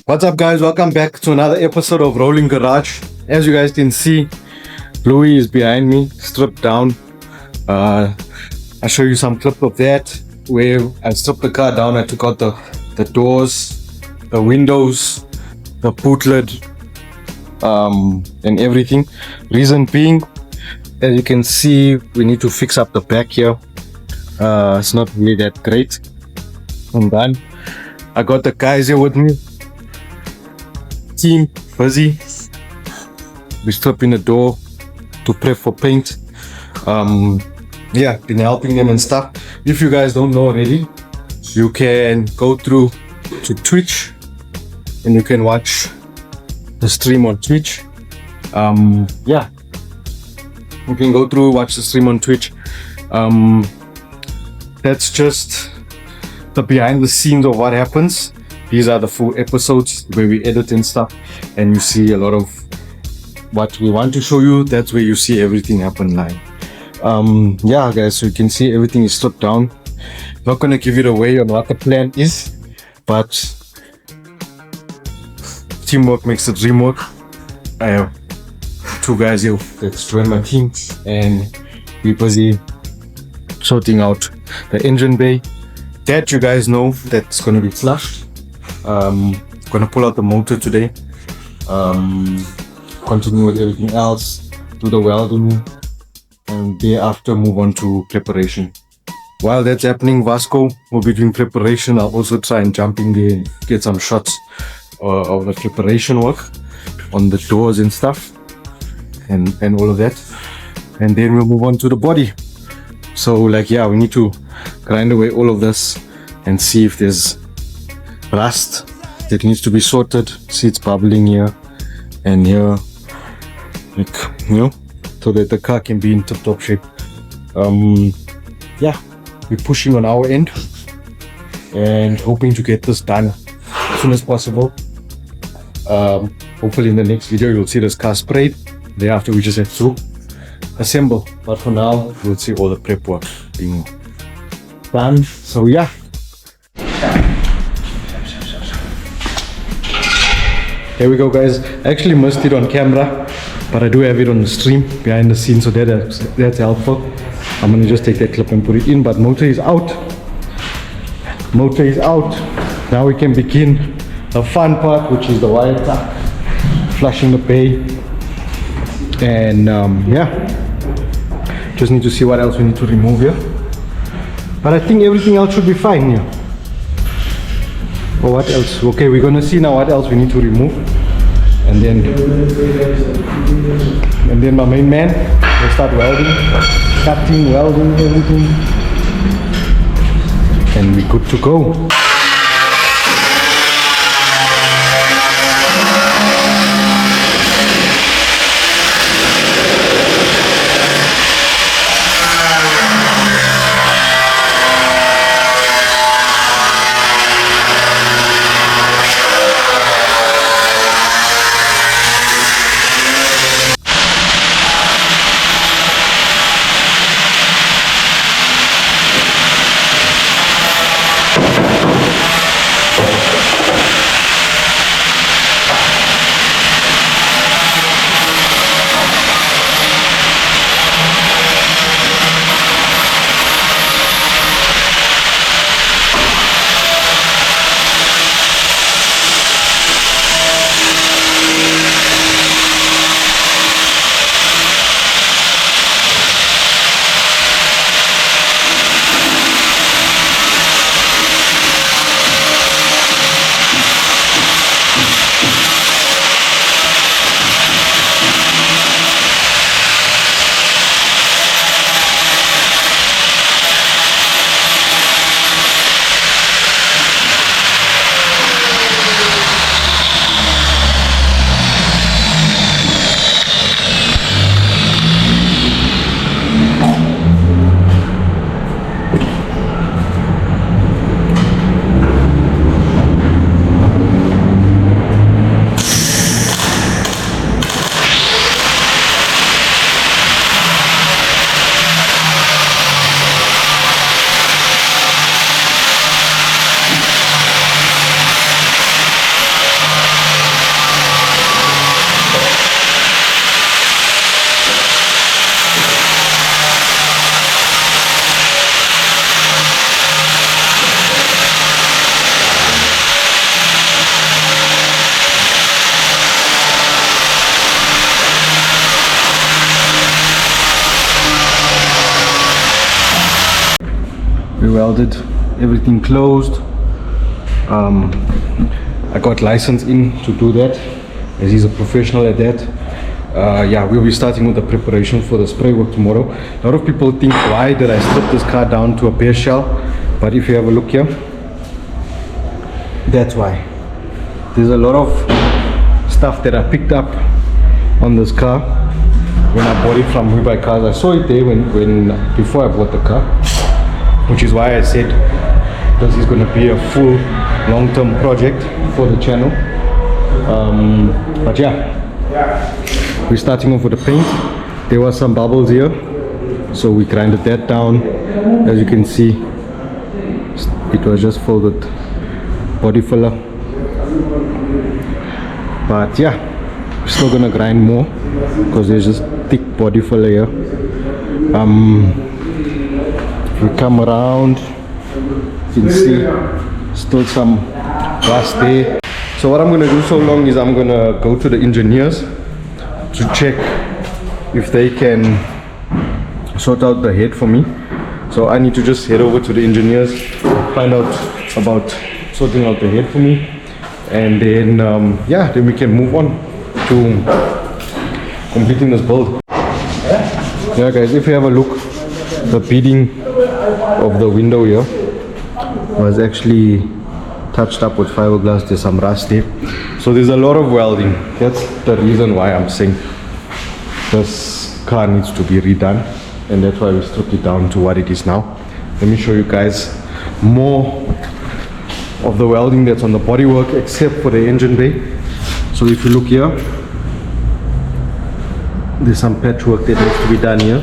What's up, guys? Welcome back to another episode of Rolling Garage. As you guys can see, Louis is behind me, stripped down. I'll show you some clip of that where I stripped the car down. I took out the doors, the windows, the boot lid, and everything. Reason being, as you can see, we need to fix up the back here. It's not really that great. I'm done. I got the guys here with me. Team busy. We're stripping the door to prep for paint. Yeah, been helping them and stuff. If you guys don't know already, you can go through to Twitch and you can watch the stream on Twitch. Yeah, you can go through, watch the stream on Twitch. That's just the behind the scenes of what happens. These are the full episodes where we edit and stuff, and you see a lot of what we want to show you. That's where you see everything happen live. Yeah, guys, so you can see everything is stripped down. Not gonna give it away on what the plan is, but teamwork makes the dream work. I have two guys here that's joined my team, and we're busy sorting out the engine bay. That you guys know that's gonna be flushed. Gonna pull out the motor today. Continue with everything else, do the welding, and thereafter move on to preparation. While that's happening, Vasco will be doing preparation. I'll also try and jump in there and get some shots of the preparation work on the doors and stuff, and all of that, and then we'll move on to the body. So like, yeah, we need to grind away all of this and see if there's rust that needs to be sorted. See, it's bubbling here and here, like, you know, so that the car can be in tip-top shape. Yeah, we're pushing on our end and hoping to get this done as soon as possible. Hopefully in the next video you'll see this car sprayed. Thereafter we just have to assemble, but for now we'll see all the prep work being done. So yeah, here we go, guys. I actually missed it on camera, but I do have it on the stream behind the scenes, so that's helpful. I'm gonna just take that clip and put it in, but motor is out. Motor is out. Now we can begin the fun part, which is the wire tuck, flushing the bay, and yeah, just need to see what else we need to remove here. But I think everything else should be fine here. Or what else? Okay, we're gonna see now what else we need to remove, and then my main man will start welding, cutting, welding, everything, and we're good to go. We welded everything closed. I got licensed in to do that, as he's a professional at that. Yeah, we'll be starting with the preparation for the spray work tomorrow. A lot of people think, why did I strip this car down to a bare shell? But if you have a look here, that's why. There's a lot of stuff that I picked up on this car when I bought it from We Buy Cars. I saw it there before I bought the car, which is why I said this is going to be a full long-term project for the channel. But yeah, we're starting off with the paint. There were some bubbles here, so we grinded that down. As you can see, it was just filled with body filler. But yeah, we're still gonna grind more because there's just thick body filler here. If we come around, you can see still some rust there. So what I'm gonna do so long is I'm gonna go to the engineers to check if they can sort out the head for me. So I need to just head over to the engineers, find out about sorting out the head for me, and then yeah, then we can move on to completing this build. Yeah guys, if you have a look, the beading of the window here was actually touched up with fiberglass. There's some rust there, so there's a lot of welding. That's the reason why I'm saying this car needs to be redone, and that's why we stripped it down to what it is now. Let me show you guys more of the welding that's on the bodywork, except for the engine bay. So if you look here, there's some patchwork that needs to be done here,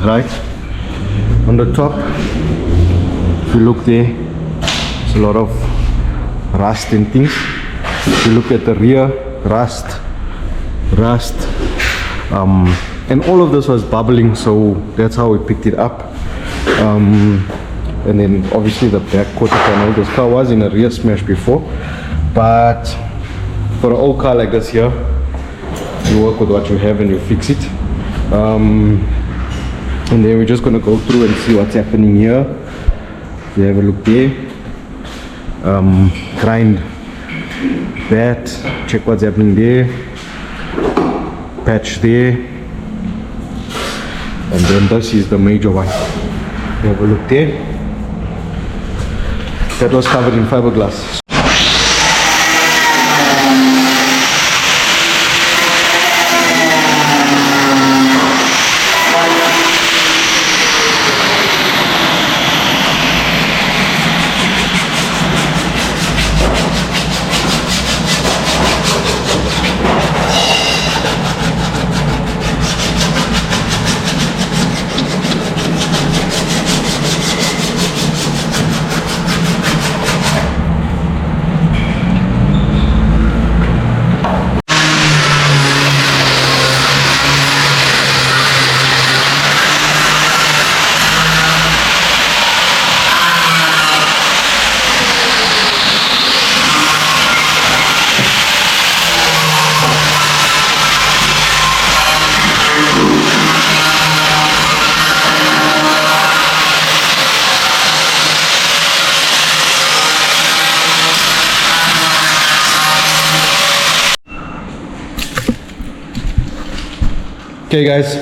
right on the top. If you look there, there's a lot of rust and things. If you look at the rear, rust, and all of this was bubbling, so that's how we picked it up. And then obviously the back quarter panel. This car was in a rear smash before, but for an old car like this here, you work with what you have and you fix it. And then we're just gonna go through and see what's happening here. You have a look there. Grind that, check what's happening there, patch there, and then this is the major one. You have a look there. That was covered in fiberglass. Okay guys,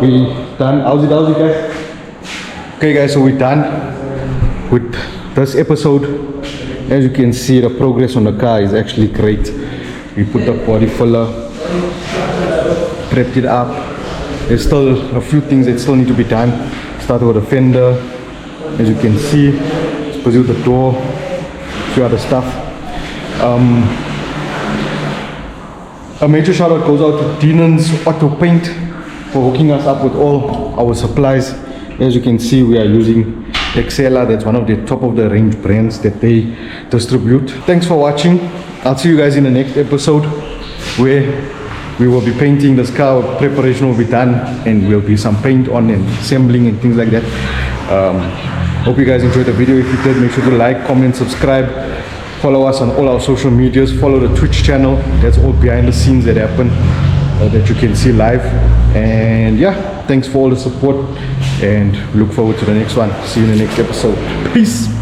we done. How's it guys? Okay guys, so we're done with this episode. As you can see, the progress on the car is actually great. We put the body filler, prepped it up. There's still a few things that still need to be done. Started with the fender, as you can see, supposed with the door, a few other stuff. A major shout out goes out to Dinan's Auto Paint for hooking us up with all our supplies. As you can see, we are using Excella. That's one of the top of the range brands that they distribute. Thanks for watching. I'll see you guys in the next episode where we will be painting this car. Preparation will be done and will be some paint on and assembling and things like that. Hope you guys enjoyed the video. If you did, make sure to like, comment, subscribe. Follow us on all our social medias. Follow the Twitch channel. That's all behind the scenes that happen that you can see live. And yeah, thanks for all the support and look forward to the next one. See you in the next episode. Peace.